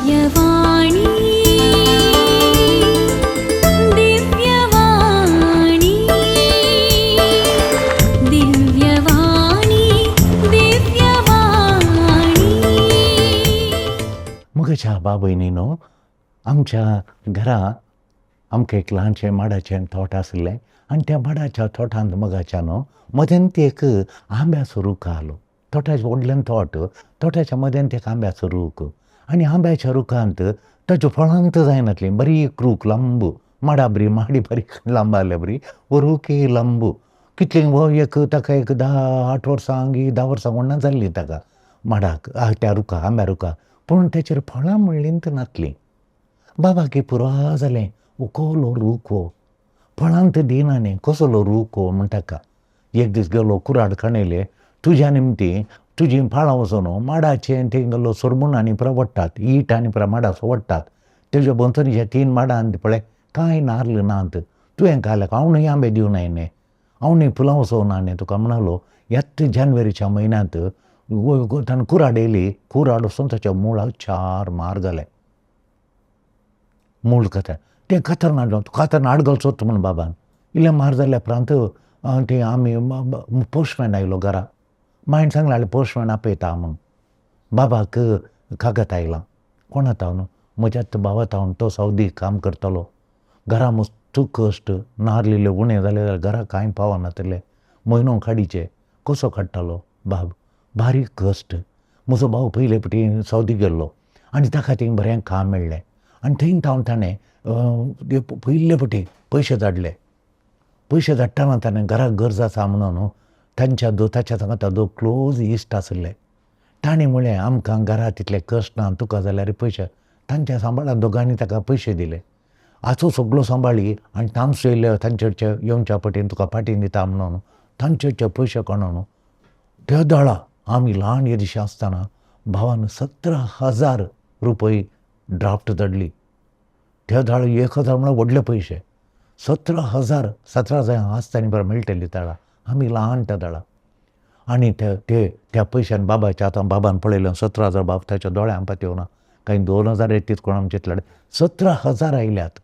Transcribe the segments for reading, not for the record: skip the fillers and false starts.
दिव्यवाणी दिव्यवाणी दिव्यवाणी दिव्यवाणी. मगच्या बा भयणीनो, आमच्या घरा आमकां एक ल्हानशें माडाचें तोट आसलें आनी त्या माडाच्या तोटांत मगाच्यान मदेंत एक आंब्याचो रूख आसलो. तोटाच्या व्हडल्यान तोटाच्या मदेंत एक आंब्याचो रूख आनी आंब्याच्या रुखांत ताच्यो फळांत जायनासलीं. बारीक रूख लांब, माडा बरी माडी बारीक लांब आसल्या बरी, वो रूखय लांब. कितलीं वो ताका एक 10-8 वर्सां 10 वर्सां म्हणना जाल्लीं ताका माडाक, त्या रुखाक, आंब्या रुखाक. पूण तेचेर फळां म्हणलींच नासलीं. बाबाकी पुरो जालें, वो कसलो रूख वो, फळांत दिना न्ही, कसलो रूख वो म्हण ताका. एक दीस गेलो कुराड खणयले, तुज्या निमती तुजीं फळां वचून माडाचें थंय गेलो सरमुनांनी वडटात, ईट आनी माडाचो वडटात. तेज्या भोंवतणीच्या 3 माडांत पळय कांय नाल्ल नात. तुवें काल्याक हांवूय आंबे दिवं नाय न्ही, हांवूय फुलां वचोवना न्ही. तुका म्हणलो येत जानेवारीच्या म्हयन्यांत ताणें कुराड येयली, कुराड वचून ताच्या मुळाक 4 मार जाले. मूळ कातर तें कातर हाड घालचोत म्हण बाबान. इल्ले मार जाल्ल्या उपरांत ते आमी पोस्टमॅन आयलो घरा. मायन सांगलें पोस्टमॅन आपयता म्हूण. बाबाक कागद आयलां. कोण येता न्हू, म्हज्याच भाव येता, तो सावदीक काम करतालो. घरा मस्त कश्ट, नाल्ल इल्ले उणें जाले जाल्यार घरा कांय पावनासलें. म्हयनो काडीचे, कसो काडटालो बाब, बारीक कश्ट. म्हजो भाव पयले फावटी सावदीक गेल्लो आनी ताका थंय बरें काम मेळ्ळें आनी थंय ताणें पयले फावटी पयशे धाडले. पयशे धाडटाना ताणें घराक गरज आसा म्हणून ताच्या सांगाता 2 क्लोज इश्ट आसले. ताणें म्हळें आमकां घरा तितले कश्ट ना, तुका जाल्यार पयशे. तांच्या सांबाळान दोगांनी ताका पयशे दिले. हाचो सगळो सांबाळी आनी तांचो येयले तांचेरचे येवच्या पटीन तुका फाटीं दिता म्हणून तांचेरचे पयशे काडून त्या दाळा आमी ल्हान येदीशी आसतना भावान 17,000 रुपया ड्राफ्ट धाडली. त्या दाळ 1,000 म्हळ्यार व्हडले पयशे. 17,000 आसतना बरें मेळटली दाळा. आमी ल्हान त्या दाळा आनी त्या पयशान बाबाच्या आतां बाबान पळयलें 17,000 बाब ताच्या दोळ्यां पात येवना. कांय 2,000 येतीत कोण आमचे इतले 17,000 आयल्यात.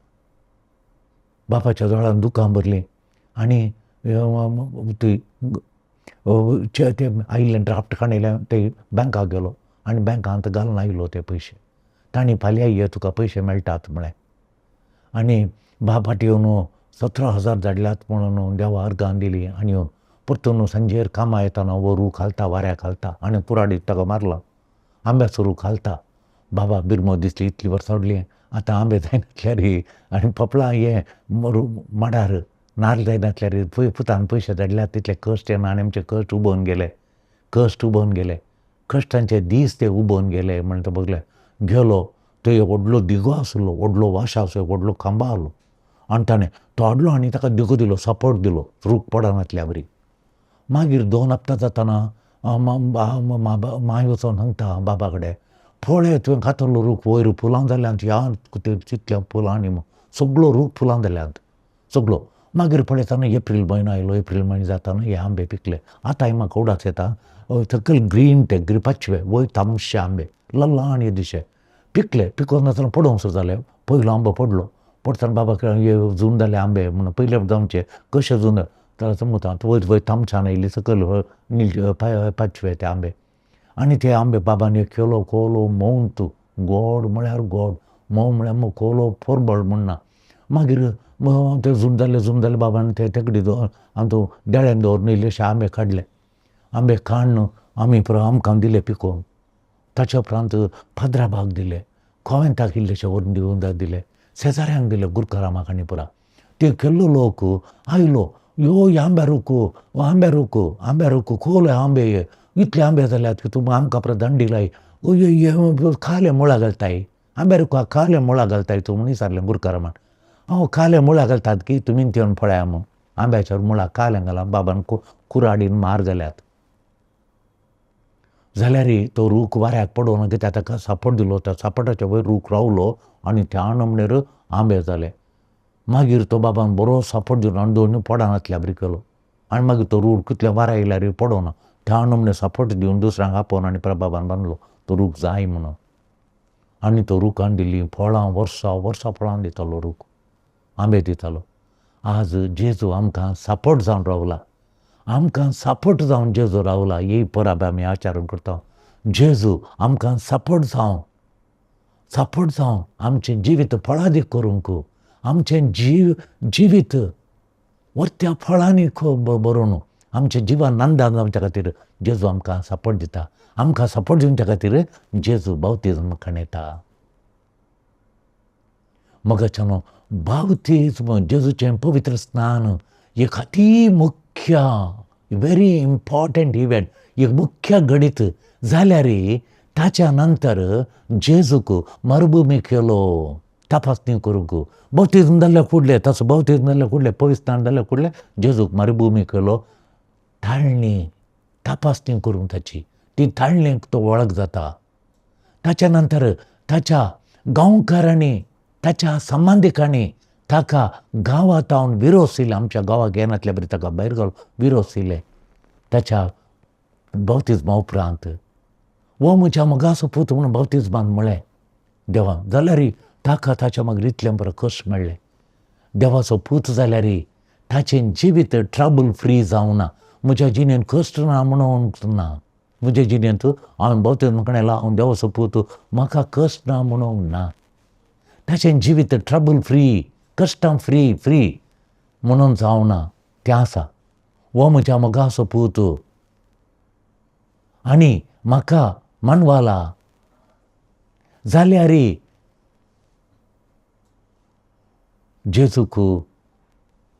बाबाच्या दोळ्यान दुकां भरलीं आनी ते आयिल्लें ड्राफ्ट काडयलें ते बँकाक गेलो आनी बँकांत घालून आयलो ते पयशे. तांणी फाल्यां ये तुका पयशे मेळटात म्हळें. आनी बाब फाटीं येवन 17,000 धाडल्यात म्हणून देवा अर्गां दिलीं आनी येवन परतून सांजेर कामां येताना वो रूख घालता, वाऱ्याक घालता आनी कुराडीक ताका मारला. आंब्याचो रूख घालता. बाबा बिरमो दिसली, इतलीं वर्सां उरलीं, आतां आंबे जायनासल्यार आनी पोपळां हे माडार नाल्ल जायनासल्यार पुतान पयशे धाडल्यात तितले कश्ट येना आनी आमचे कश्ट उबोवन गेले. कश्टांचे दीस ते उबोवन गेले म्हण तो बगले. गेलो तो एक व्हडलो दिगो आसलो, व्हडलो वाशा असो व्हडलो खांबो आसलो आनी ताणें तो हाडलो आनी ताका दिगो दिलो, सपोर्ट दिलो, रूख पडनासल्या बरी. मागीर 2 हप्ता जाताना माय वचोन सांगता बाबा कडेन, पळय तुवें घातलो रूख वयर फुलां जाल्यांत, ह्या तितल्या फुलांनी सगळो रूख फुलां जाल्यांत सगळो. मागीर पळयताना एप्रील म्हयनो आयलो. एप्रील म्हयनो जाताना हे आंबे पिकले. आतांय म्हाका उडास येता, सकयल ग्रीन ते पाचवे वयर तामशे आंबे ल्हान येदीशे पिकले. पिकोवन आसतना पडोवंक सुरू जाले. पयलो आंबो पडतना बाबा हे जून जाले आंबे म्हणून पयले जावचे कशे जून जाल्यार समजता वयर तामशान येयली सकयल पाचवे ते आंबे. आनी ते आंबे बाबान केलो कोलो मोंत, गोड म्हळ्यार गोड, मोव म्हळ्यार कोलो फोरबळ म्हणना. मागीर ते जून जाले बाबान ते तेकडी आनी तो देळ्यान दवरून इल्लेशे आंबे काडले. आंबे काडून आमी आमकां दिले पिकोवन. ताच्या उपरांत फादराबाक दिले, खोवेंताक इल्लेशे व्हरून दिवन दिले, शेजाऱ्यांक दिले, गुरकारामाक आनी पुरा. ते केल्लो लोक आयलो, यो आंब्या रूख खोल आंबे, इतले आंबे जाल्यात की तुमी आमकां दंडी लाई, खाले मुळा घालताय, आंब्या रुखाक खाले मुळा घालताय तूं म्हूण विचारलें गुरकारामान. हांव खाले मुळा घालतात की तुमी येवन पळया म्हूण. आंब्याच्या मुळा खाले घाला. बाबान कुराडीन मार जाल्यात. जाल्यार तो रूख वाऱ्याक पडोना कित्याक ताका सपोर्ट दिलो. त्या सपोर्टाच्या वयर रूख रावलो आनी त्या नमणेर आंबे जाले. मागीर तो बाबान बरो सपोर्ट दिलो आनी दोनूय पडनासल्या बरी केलो. आनी मागीर तो रूख कितले वाऱ्या येयल्यार पडोना. त्या नमणे सपोर्ट दिवन दुसऱ्यांक आपोवन आनी बाबान बांदलो तो रूख जाय म्हणून. आनी तो रुखान दिली फळां वर्सां फळां दितालो रूख आंबे दितालो. आज जेजू आमकां सपोर्ट जावन रावला, आमकां सपोर्ट जावन जेजू रावला. ही परब आमी आचरण करता. जेजू आमकां सपोर्ट जावन आमचें जिवीत फळादीक करूंक, आमचें जिवीत वर्त्या फळांनी भरून आमचें जिवन आनंदान जावच्या खातीर जेजू आमकां सपोर्ट दिता. आमकां सपोर्ट दिवच्या खातीर जेजू बावतिजम खणयता. मोगाच्यानो बावतिजम जेजूचें पवित्र स्नान एक अती मुख्य व्हेरी इम्पॉर्टंट इव्हेंट, एक मुख्य घडीत जाल्यार ताच्या नंतर जेजूक मरुभुमीक येयलो तपासणी करूंक. बावतिजम जाल्ल्या फुडलें पवित्र स्नान जाल्ल्या फुडलें जेजूक मरुभुमीक येयलो तपासणी करूंक ताची. ती ताळणेक तो वळख जाता. ताच्या नंतर ताच्या गांवकारांनी ताच्या संबंधिकांनी ताका गांवांत हावन विरोसिले, आमच्या गांवाक येनातल्या बरी ताका भायर घालून विरोसिले. ताच्या बावतिजमा उपरांत वो म्हज्या मोगाचो पूत म्हणून बावतिजमान म्हळें देवान, जाल्यार ताका ताच्या मागीर इतलें बरें कश्ट मेळ्ळें. देवाचो पूत जाल्यार ताचें जिवीत ट्रबल फ्री जावना, म्हज्या जिणेंत कश्ट ना म्हणून ना. म्हज्या जिणेंत हांवें बावतिजम खणयला, हांव देवाचो पूत, म्हाका कश्ट ना म्हणून ना. ताचें जिवीत ट्रबल फ्री, कश्टां फ्री म्हणून जावना तें आसा. वो म्हज्या मोगाचो पूत आनी म्हाका मानवाला जाल्यार जेजूक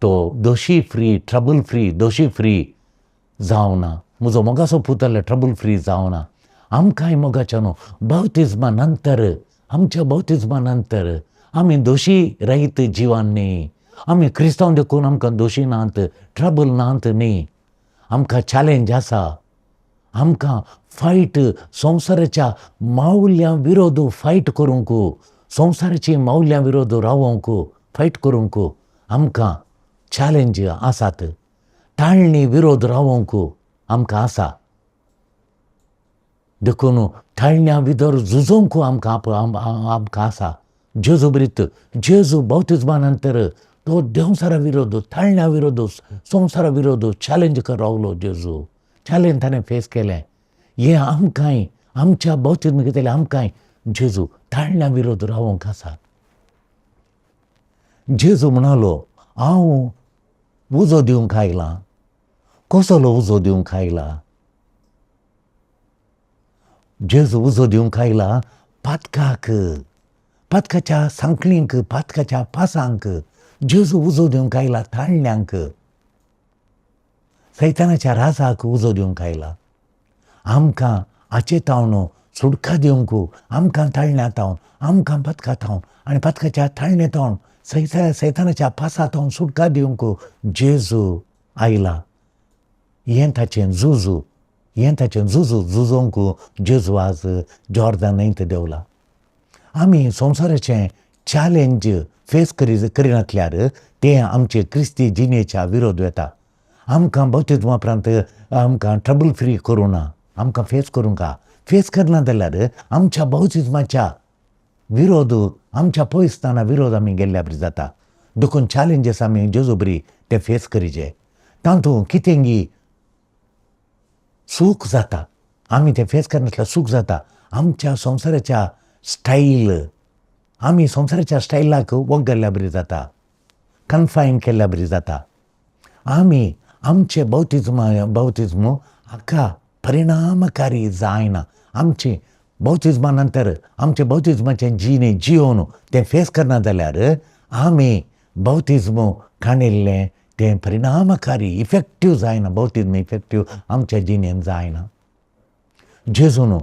तो दोशी फ्री जावना. म्हजो मोगाचो पूत जाल्यार ट्रबल फ्री जावना. आमकांय मोगाच्यानो बावतिजमा नंतर, आमच्या बावतिजमा नंतर आमी दोशी रहीत जिवन न्ही. आमी क्रिस्तांव देखून आमकां दोशी नात, ट्रबल नात न्ही. आमकां चॅलेंज आसा. आमकां फायट संवसाराच्या मावल्यां विरोध फायट करूंक, संवसाराची मावल्यां विरोध रावोंक फायट करूंक आमकां चॅलेंज आसात. ताळणी विरोध रावोंक आमकां आसा. देखून ताळण्यां भितर झुजोंक आमकां आसा. जेजू बरीत, जेजू बावतिजमा नंतर तो देंवसारा विरोध, ताळण्यां विरोध, संवसारा विरोध चॅलेंज रावलो. जेजू चॅलेंज ताणें फेस केलें. हें आमकांय आमच्या बावतिजमा घेतलेल्या आमकांय जेजू ताळण्यां विरोध रावोंक आसा. जेजू म्हणालो, हांव उजो दिवंक आयलां. कसलो उजो दिवंक आयला? जेजू उजो दिवंक आयला पातकाक, पातकाच्या सांखळींक, पातकाच्या पासांक. जेजू उजो दिवंक आयला ताळण्यांक, सैतानाच्या राजाक उजो दिवंक आयला. आमकां आचेतावन सुडका दिवंक, आमकां ताळण्यांतावन, आमकां पातकांतावन आनी पातकाच्या ताळणेतावन सैतानाच्या पासांतावन सुडका दिवंक जेजू आयला. हें ताचें झुजोंक जेजू आज जॉर्दान न्हंयत देंवला. आमी संवसाराचें चॅलेंज फेस करिनातल्यार तें आमचे क्रिस्ती जिणेच्या विरोध येता. आमकां बावतिजमा उपरांत आमकां ट्रबल फ्री करूं ना, आमकां फेस करूंक फेस करना जाल्यार आमच्या बावतिजमाच्या विरोध, आमच्या पवित्रस्नाना विरोध आमी गेल्ल्या बरी जाता. देखून चॅलेंजीस आमी जेजू बरी ते फेस करिचे. तातूंत कितेंगी सूख जाता, आमी ते फेस करनातल्यार सूख जाता. आमच्या संवसाराच्या स्टायल, आमी संवसाराच्या स्टायलाक वग घाल्ल्या बरी जाता, कन्फायन केल्ल्या बरी जाता. आमी आमचे बावतिजम हाका परिणामकारी जायना. आमचे बावतिजमा नंतर आमचे बावतिजमाचें जियोन तें फेस करना जाल्यार आमी बावतिजम खणिल्लें तें परिणामकारी इफेक्टीव जायना. बावतिजम इफेक्टीव आमच्या जिणेंत जायना. जेजून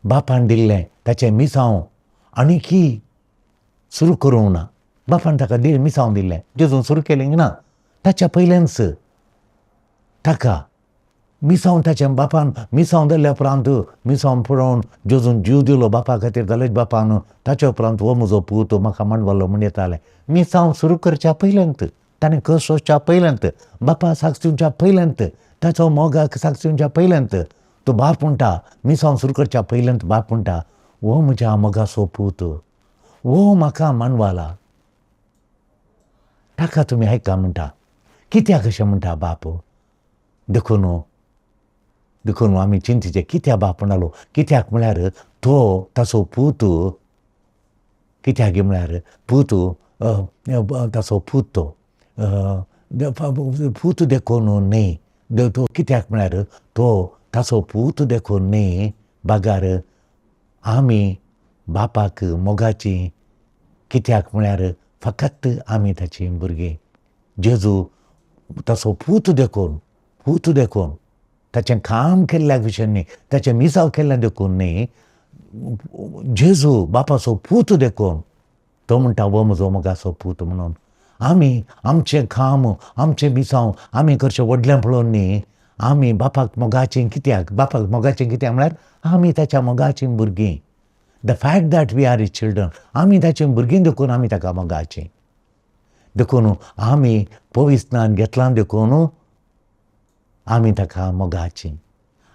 बापान दिल्लें ताचें मिसांव आनीकी सुरू करूंक ना. बापान ताका मिसांव दिल्लें, जेजून सुरू केलें ना. ताच्या पयलेंच ताका मिसांव, ताचें बापान मिसांव जाल्ल्या उपरांत मिसांव पळोवन जेजून जीव दिलो बापा खातीर. जाल्यार बापान ताच्या उपरांत हो म्हजो पूत म्हाका मांडवलो म्हण येतालें. मिसांव सुरू करच्या पयलेंत, ताणें कस सोंसच्या पयलेंत, बापा साक्ष दिवच्या पयलेंत, ताचो मोगाक साक्ष दिवच्या पयलेंत तो बाप म्हणटा, मिसांव सुरू करच्या पयलेंत बाप म्हणटा, वो म्हज्या मोगाचो पूत, वो म्हाका मानवाला. ताका तुमी आयका म्हणटा. कित्याक अशें म्हणटा बाप? देखून आमी चिंतिचे कित्याक बाप म्हणलो. कित्याक म्हळ्यार तो ताचो पूत, कित्याक म्हळ्यार ताचो पूत तो पूत देखून न्ही. तो कित्याक म्हळ्यार तो ताचो पूत देखून न्ही बागार आमी बापाक मोगाचीं. कित्याक म्हळ्यार फकत आमी ताचीं भुरगीं. जेजू ताचो पूत देखून ताचें काम केल्ल्या विशयी न्ही, ताचें मिसाव केल्ल्या देखून न्ही. जेजू बापाचो पूत देखून तो म्हणटा वो म्हजो मोगाचो पूत म्हणून. आमी आमचें काम, आमचें मिसाव आमी करचें व्हडलें पळोवन न्ही. आमी बापाक मोगाचीं कित्याक म्हळ्यार आमी ताच्या मोगाचीं भुरगीं. The fact that we are his children, आमी ताचीं भुरगीं देखून आमी ताका मोगाचीं. देखून आमी पवित्रान घेतलां देखून आमी ताका मोगाचीं.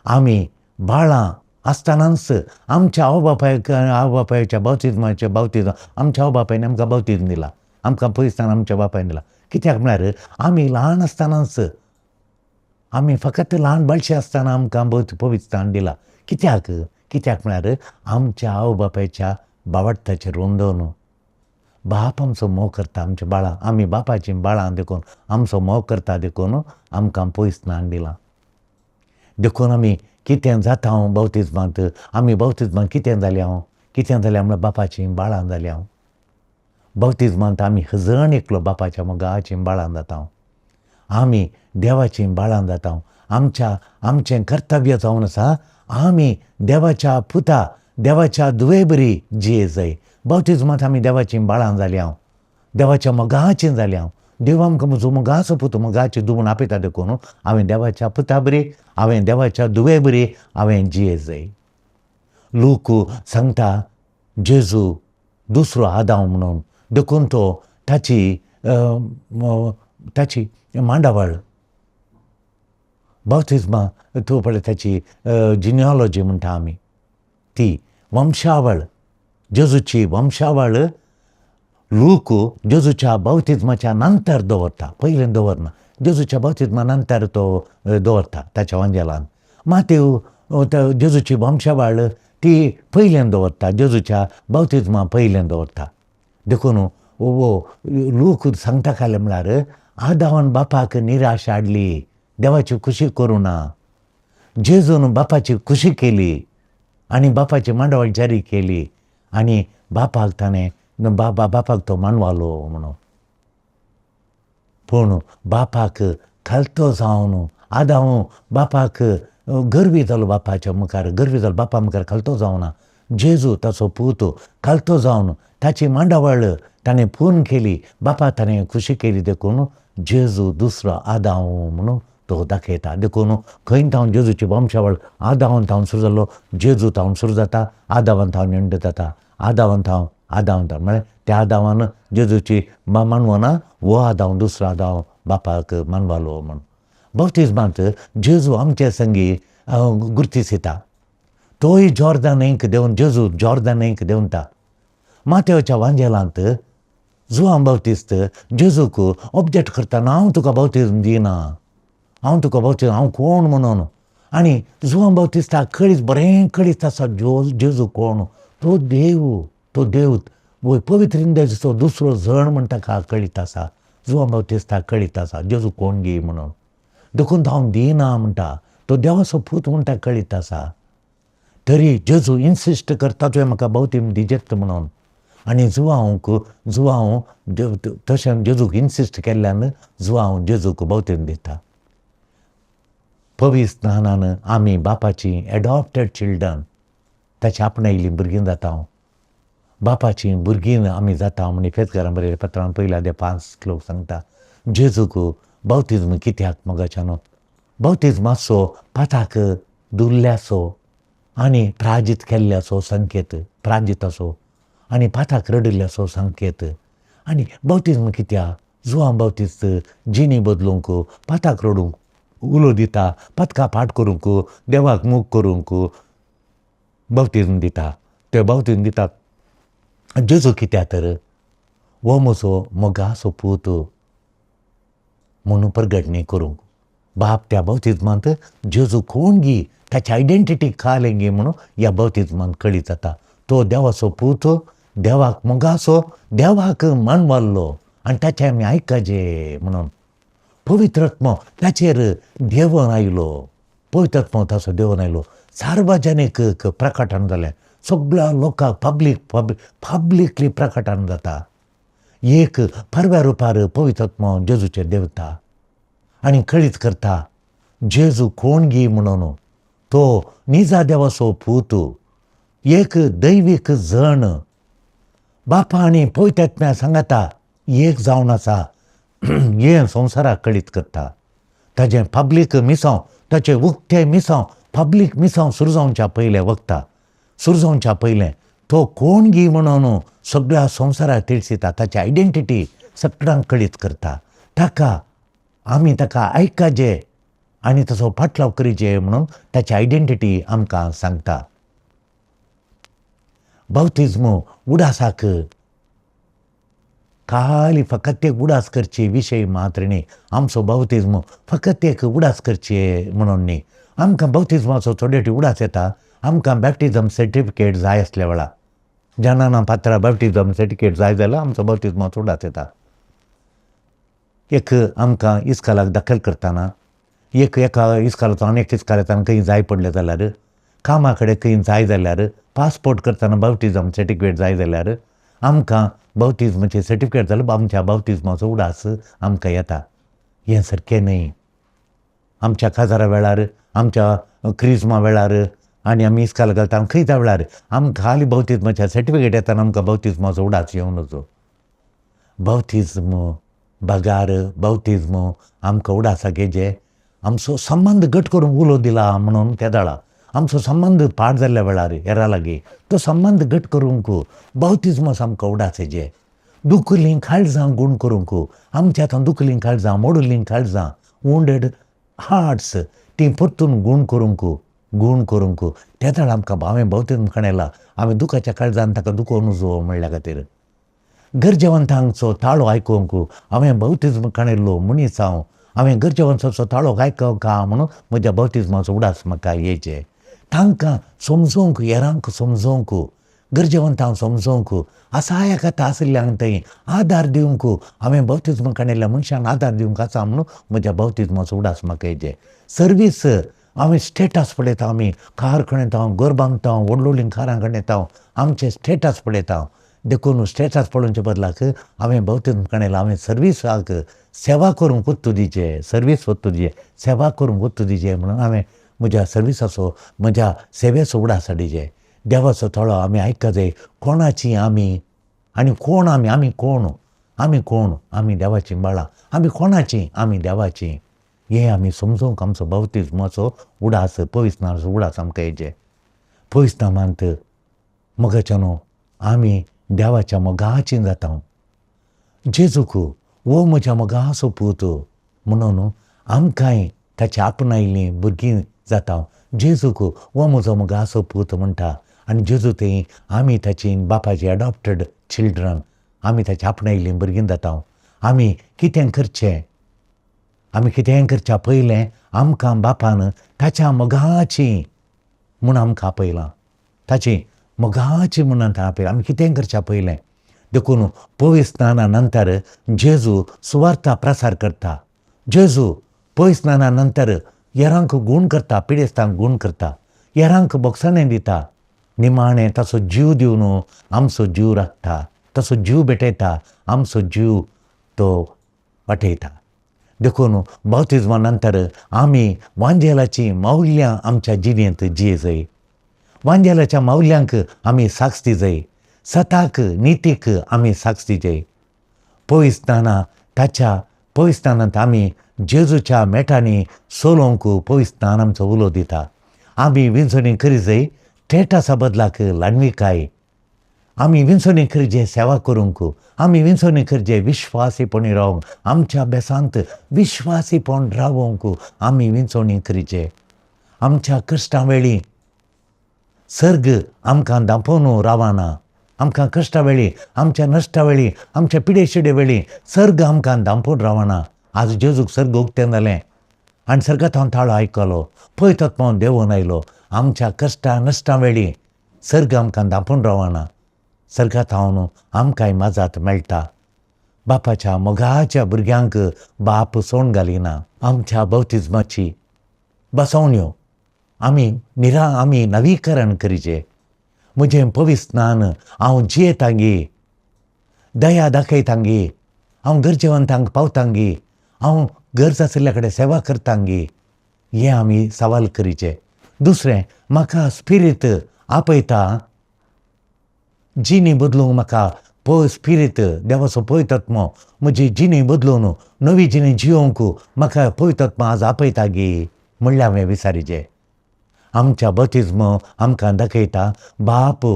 आमी बाळां आसतनाच आमच्या आवय बापायच्या बावतिजम आमच्या आवय बापायन आमकां बावतिजम दिलां. आमकां पवित्रान आमच्या बापायन दिलां. कित्याक म्हळ्यार आमी ल्हान आसतनाच आमी फकत ल्हान बाळशें आसतना आमकां पवित्रान दिलां. कित्याक म्हळ्यार आमच्या आवय बापायच्या बावडताचेर रोंदोवन बाप आमचो मोग करता आमच्या बाळां. आमी बापाचीं बाळां देखून आमचो मोग करता देखून आमकां पवित्रान दिलां. देखून आमी कितें जाता हांव बावतिजमांत, आमी बावतिजमांत कितें जाल्या म्हळ्यार बापाचीं बाळां जाल्या हांव. बावतिजमांत आमी हजण एकलो बापाच्या मोगाचीं बाळां जाता हांव. आमी देवाचीं बाळां जाता हांव. आमचें कर्तव्य जावन आसा आमी देवाच्या पुता, देवाच्या दुवे बरी जिये जाय. बावतिजमांत आमी देवाचीं बाळां जाल्या हांव, देवाच्या मोगाचीं जाल्या हांव. देव आमकां म्हजो मोगाचो पूत, मोगाची धुवून आपयता देखून हांवें देवाच्या पुता बरी, हांवें देवाच्या दुवे बरी हांवें जिये जाय. लोक सांगता जेजू दुसरो आदाम म्हणून. देखून तो ताची मांडावळ बावतिजमा तूं पळय ताची जिनियोलॉजी म्हणटा आमी, ती वंशावळ, जेजूची वंशावळ लोक जेजूच्या बावतिजमाच्या नंतर दवरता, पयलीं दवरना. जेजूच्या बावतिजमा नंतर तो दवरता ताच्या वंजेलान. मातेव जेजूची वंशावळ ती पयलीं दवरता, जेजूच्या बावतिजमा पयलीं दवरता. देखून लोक सांगता काय म्हळ्यार आदामान बापाक निराश हाडली, देवाची खुशी करूं ना. जेजून बापाची खुशी केली आनी बापाची मांडावळ जारी केली आनी बापाक तो मानवालो म्हणून. पूण बापाक खालतो जावन आदाम बापाक गर्वी जालो, बापाच्या मुखार गर्वी जालो, बापा मुखार खालतो जावना. जेजू ताचो पूत खालतो जावन ताची मांडावळ ताणें पूर्ण केली, बापा ताणें खुशी केली देखून जेजू दुसरो आदाम म्हणून तो दाखयता. देखून खंय जावन जेजूची वंशावळ आदामांत हांव सुरू जालो, जेजूत हांव सुरू जाता, आदामांत हांव एंड जाता. आदामांत म्हळ्यार त्या आदामान जेजूची मानवना, वो आदाम दुसरो आदाम बापाक मानवालो म्हणून. बावतिजमांत जेजू आमचे संगी गुर्तीस येता. तोय जॉर्दान न्हंयक देंवन जेजू जॉर्दान न्हंयक देंवता. मातेवाच्या वांजेलांत जुआन बावतिस्त जेजूक ऑब्जेक्ट करतना हांव तुका बावतिजम दिना, हांव कोण म्हणून. आनी जुआन बावतिस्ताक बरें कळीत आसा जेजू कोण. तो देव पवित्र इंदेचो दुसरो जण म्हण ताका कळीत आसा. जुआन बावतिस्ताक कळीत आसा जेजू कोण गे म्हणून. देखून तो हांव दिना म्हणटा, तो देवाचो पूत म्हूण ताका कळीत आसा. तरी जेजू इन्सिस्ट करता तुवें म्हाका बावतिजम दिजेत म्हणून. आनी जुआंव तशें जेजूक इन्सिस्ट केल्ल्यान जुआंव जेजूक बावतिजम दिता. पवित्र स्नानान आमी बापाचीं एडॉप्टेड चिल्ड्रन, ताची आपणायिल्लीं भुरगीं जाता हांव. बापाचीं भुरगीं आमी जाता म्हूण इफेजकारान बरयलें पत्रान पयल्या 5 श्लोक सांगता. जेजूक बावतिजम कित्याक मोगाच्यान? बावतिजमाचो पाताक दुल्ल्याचो आनी प्राजीत केल्ल्याचो संकेत, प्राजीत असो आनी पाताक रडिल्ल्याचो संकेत. आनी बावतिजम कित्याक? जुआन बावतिस्त जिणी बदलूंक, पाताक रडूंक उलो दिता, पथकां पाठ करूंक, देवाक मोग करूंक बावतिजम दिता. ते बावतीन दितात जेजू कित्या तर वो म्हजो मोगाचो पूत म्हणून प्रगटणे करूंक. बाप त्या बावतिजमांत जेजू कोण गी त्याची आयडेंटिटी खाले गी म्हणून ह्या बावतिजमांत कळीत जाता. तो देवाचो पूत, देवाक मोगाचो, देवाक मानवाल्लो आनी ताचे आमी आयकाजे म्हणून. पवित्रात्मो ताचेर देवन आयलो, पवित्रात्मो ताचो देवन आयलो, सार्वजनीक प्रकटण जालें, सगळ्या लोकांक पब्लिकली प्रकटण जाता. एक परव्या रुपार पवित्रात्मो जेजूचेर देवता आनी कळीत करता जेजू कोण गी म्हणून. तो निजा देवाचो पूत, एक दैवीक जण, बापा आनी पवित्रात्म्या सांगाता एक जावन आसा हे संवसाराक कळीत करता. ताजें पब्लीक मिसांव, ताचें उक्तें मिसांव, पब्लीक मिसांव सुरू जावच्या पयलें वखता, सुरू जावच्या पयलें तो कोण गी म्हणून सगळ्या संवसाराक तिडसिता. ताची आयडेंटिटी सगळ्यांक कळीत करता. आमी ताका आयकाजे आनी ताचो फाटलाव करीचे म्हणून ताची आयडेंटिटी आमकां सांगता. बावतिजमो उडासाक खाली फकत एक उडास करचे विशय मात्र न्ही. आमचो बावतिजमो फकत एक उडास करचे म्हणून न्ही. आमकां बावतिजमाचो थोडे उडास येता. आमकां बॅप्टिजम सर्टिफिकेट जाय आसल्या वेळा, जाणाना पात्रा बॅप्टिजम सर्टिफिकेट जाय जाल्यार आमचो बावतिजमाचो उडास येता. एक आमकां इस्कालाक दाखल करतना एका इस्कालाचो आनीक इस्काल येताना खंय जाय पडलें जाल्यार, कामा कडेन खंय जाय जाल्यार, पासपोर्ट करतना बावतिजम सर्टिफिकेट जाय जाल्यार आमकां बावतिजमाचें सर्टिफिकेट जाल्यार आमच्या बावतिजमाचो उडास आमकां येता. हें सारकें न्ही. आमच्या काजारा वेळार, आमच्या क्रिजमा वेळार आनी आमी इस्काल घालता खंय त्या वेळार आमकां खाली बावतिजमाचें सर्टिफिकेट येताना आमकां बावतिजमाचो उडास येवन वचो. बावतिजम बगार बावतिजम आमकां उडासाक हेजे आमचो संबंद घट करूंक उलो दिला म्हणून त्या दाळा. आमचो संबंद पाड जाल्ल्या वेळार हेरा लागीं तो संबंद घट करूंक बावतिजमास आमकां उडास हेजे. दुखलीं काळजां गूण करूंक, आमच्या आतां दुखलीं काळजां, मोडुल्लीं काळजां, वोंडेड हार्ट्स तीं परतून गूण करूंक त्या दाळ आमकां हांवें बावतिजम खणयला. हांवें दुखाच्या काळजान ताका दुखोवन उजो म्हणल्या खातीर. गरजेवंतांचो ताळो आयकूंक हांवें बावतिजम खणयल्लो मनीस हांवें गरजेवंताचो ताळो आयकूंक म्हणून म्हज्या बावतिजमाचो उडास म्हाका येयचे. तांकां समजोवंक, हेरांक समजोवंक, गरजेवंतांक समजोवंक, असहाय कथा आशिल्ल्यांक थंय आदार दिवंक हांवें बावतिजम खणयल्ल्या मनशांक आदार दिवंक आसा म्हणून म्हज्या बावतिजमाचो उडास म्हाका येयचे. सर्वीस हांवें स्टेटस पळयता. आमी कार खणयता, घर बांदता, व्हडलीं व्हडलीं कारां खणयता, आमचे स्टेटस पळयता. देखून स्टेटस पळोवच्या बदलाक हांवें बावतिजम खणयला. हांवें सर्विसाक सेवा करूंक वत्तू दिचे, सर्वीस वत्तू दिचे, सेवा करूंक वत्तू दिचे म्हणून हांवें म्हज्या सर्विसाचो, म्हज्या सेवेचो उडास हाडिचे. देवाचो थळो आमी आयकूंक जाय. कोणाची आमी आनी कोण आमी, आमी कोण, आमी देवाचीं बाळां, आमी कोणाचीं, आमी देवाचीं. हें आमी समजोवंक आमचो बावतिजमाचो उडास, पवित्रनामाचो उडास आमकां हेजे. पवित्रनामांत मोगाच्यानो आमी देवाच्या मोगाचीं जाता. जेजूक वो म्हज्या मोगाचो पूत म्हणून आमकांय ताची आपणायिल्लीं भुरगीं जाता. जेजूक वो म्हजो मोगाचो पूत म्हणटा आनी जेजू थंय आमी ताची बापाची एडॉप्टेड चिल्ड्रन, आमी ताची आपणायिल्लीं भुरगीं जाता. आमी कितें करचें, आमी कितेंय करच्या पयलें आमकां बापान ताच्या मोगाचीं म्हूण आमकां आपयलां. ताची मोगाचीं म्हणून आपयलां. आमी कितेंय करच्या पयलें. देखून पवित्र स्नाना नंतर जेजू सुवार्ता प्रसार करता. जेजू पवित्र स्नाना नंतर हेरांक गूण करता, पिडेस्तांक गूण करता, हेरांक बोगसणें दिता. निमाणें ताचो जीव दिवन आमचो जीव राखता, ताचो जीव भेटयता, आमचो जीव तो वाटयता. देखून बावतिजमा नंतर आमी वांजेलाची मौल्यां आमच्या जिणेंत जिये जाय. वांजेलाच्या मौल्यांक आमी साक्ष दी जाय. सताक, नितीक आमी साक्ष दी जाय. पवित्र स्नाना ताच्या पवित्र स्नानांत आमी जेजूच्या मेटांनी सोलोवंक पवित्र स्नान आमचो उलो दिता. आमी विंचणी करी जाय स्टेटसा बदलाक लाडविकाय. आमी विंचणी करचे सेवा करूंक, आमी विंचणी करचे विश्वासीपणी रावंक, आमच्या अभ्यासांत विश्वासीपण रावोवंक आमी विंचणी करीचे. आमच्या कश्टां वेळी सर्ग आमकां दाखोवन रावना. आमकां कश्टा वेळी, आमच्या नश्टा वेळी, आमच्या पिडेशिडे वेळी सर्ग आमकां दांपोवन रावना. आज जेजूक सर्ग उक्तें जालें आनी सर्गांत हांव ताळो आयकलो. पळयतात पावन देंवून आयलो. आमच्या कश्टा नश्टा वेळी सर्ग आमकां दांपोवन रावना. सर्गांत हांव न्हू आमकांय माजात मेळटा. बापाच्या मोगाच्या भुरग्यांक बाप सोडून घालिना. आमच्या बौतिजमाची बसवण्यो आमी नवीकरण करीचे. म्हजें पविस्नान हांव जियेतांगी, दया दाखयतांगी, हांव गरजेवंतांक पावतांगी, हांव गरज आशिल्ल्या कडेन सेवा करतांगी, हें आमी सवाल करीचे. दुसरें, म्हाका स्पिरीट आपयता, जिणी बदलूंक म्हाका स्पिरीट देवाचो पवित्रात्मो म्हजी जिणी बदलून नवी जिणी जियोंक म्हाका पवित्रात्मो आज आपयता गी म्हणल्यार हांवें विचारिचें. आमच्या बौतिस्म आमकां दाखयता बाप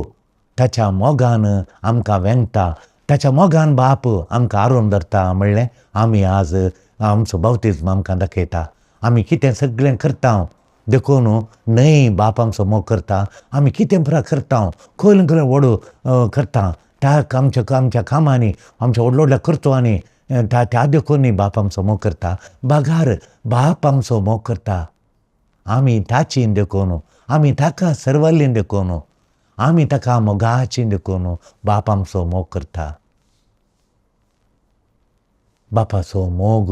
ताच्या मोगान आमकां वेंगता, ताच्या मोगान बाप आमकां आरोन धरता म्हणलें आमी आज आमचो बौतिस्म आमकां दाखयता. आमी कितें सगळें करता देखून न्हय बाप आमचो मोग करता. आमी कितें पुरा करता, खंय खंय व्हडू करता, त्या आमच्या कामांनी, आमच्या व्हडल्या व्हडल्या कर्तवांनी त्या देखून बाप आमचो मोग करता. बागार बाप आमचो मोग करता. आमी ताचीन देखून, आमी ताका सर्वल्लीन देखून, आमी ताका मोगाचीन देखून बाप आमचो मोग करता. बापाचो मोग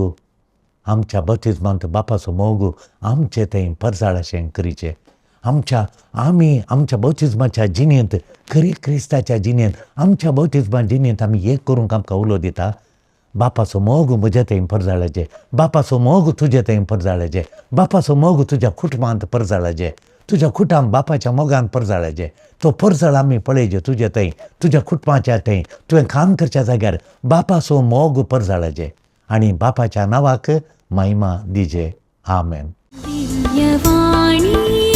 आमच्या बौतिस्मांत बापाचो मोग आमचे थंय परजाळ अशें करीचें. आमच्या बौतिस्माच्या जिणेंत खरी क्रिस्ताच्या जिणेंत, आमच्या बौतिस्मा जिणेंत आमी एक करूंक आमकां उलो दिता. बापाचो मोग म्हजे थंय परजाळाचें, बापाचो मोग तुजे थंय परजाळाचें, बापाचो मोग तुज्या कुटुंबांत परजाळाचें, तुज्या कुटुंब बापाच्या मोगान परजाळाचें. तो परजाळ आमी पळयचे तुजे थंय, तुज्या कुटुंबाच्या थंय, तुवें काम करच्या जाग्यार बापाचो मोग परजाळाचें आनी बापाच्या नांवाक महिमा दिजे. आमेन. दिव्यवाणी